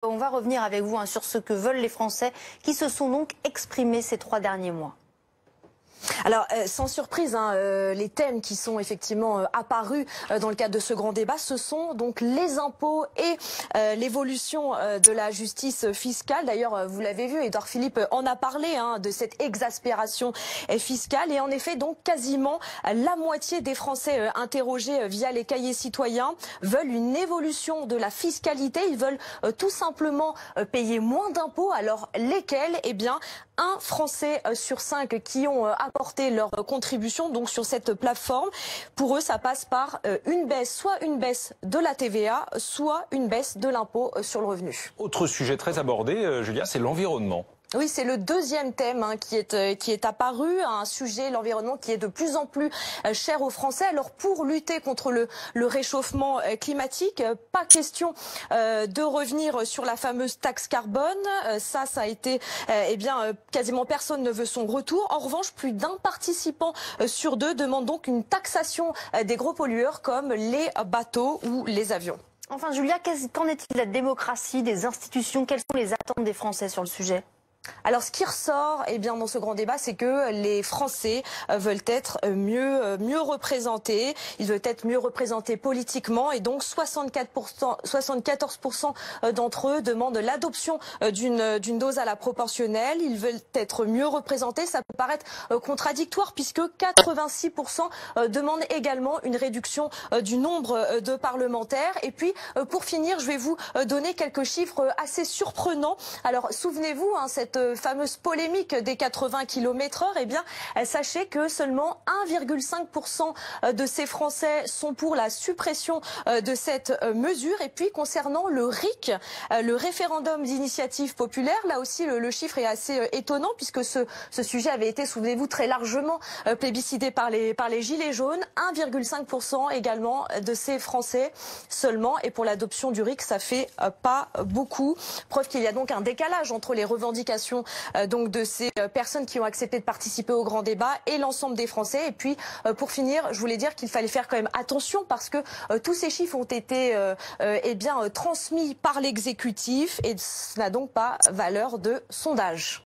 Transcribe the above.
On va revenir avec vous sur ce que veulent les Français qui se sont donc exprimés ces 3 derniers mois. Alors, sans surprise, les thèmes qui sont effectivement apparus dans le cadre de ce grand débat, ce sont donc les impôts et l'évolution de la justice fiscale. D'ailleurs, vous l'avez vu, Édouard Philippe en a parlé de cette exaspération fiscale. Et en effet, donc quasiment la moitié des Français interrogés via les cahiers citoyens veulent une évolution de la fiscalité. Ils veulent tout simplement payer moins d'impôts. Alors, lesquels? Eh bien, un Français sur 5 qui ont apporté leur contribution donc sur cette plateforme. Pour eux, ça passe par une baisse, soit une baisse de la TVA, soit une baisse de l'impôt sur le revenu. Autre sujet très abordé, Julia, c'est l'environnement. Oui, c'est le deuxième thème qui est apparu, un sujet, l'environnement, qui est de plus en plus cher aux Français. Alors pour lutter contre le réchauffement climatique, pas question de revenir sur la fameuse taxe carbone. Ça a été, quasiment personne ne veut son retour. En revanche, plus d'un participant sur 2 demande donc une taxation des gros pollueurs comme les bateaux ou les avions. Enfin, Julia, qu'en est-il de la démocratie, des institutions? Quelles sont les attentes des Français sur le sujet? Alors, ce qui ressort, dans ce grand débat, c'est que les Français veulent être mieux représentés. Ils veulent être mieux représentés politiquement, et donc 74% d'entre eux demandent l'adoption d'une dose à la proportionnelle. Ils veulent être mieux représentés. Ça peut paraître contradictoire puisque 86% demandent également une réduction du nombre de parlementaires. Et puis, pour finir, je vais vous donner quelques chiffres assez surprenants. Alors, souvenez-vous, cette fameuse polémique des 80 km/h, sachez que seulement 1,5% de ces Français sont pour la suppression de cette mesure. Et puis concernant le RIC, le référendum d'initiative populaire, là aussi le chiffre est assez étonnant puisque ce sujet avait été, souvenez-vous, très largement plébiscité par les gilets jaunes. 1,5% également de ces Français seulement. Et pour l'adoption du RIC, ça fait pas beaucoup. Preuve qu'il y a donc un décalage entre les revendications donc de ces personnes qui ont accepté de participer au grand débat et l'ensemble des Français. Et puis pour finir, je voulais dire qu'il fallait faire quand même attention parce que tous ces chiffres ont été transmis par l'exécutif et ce n'a donc pas valeur de sondage.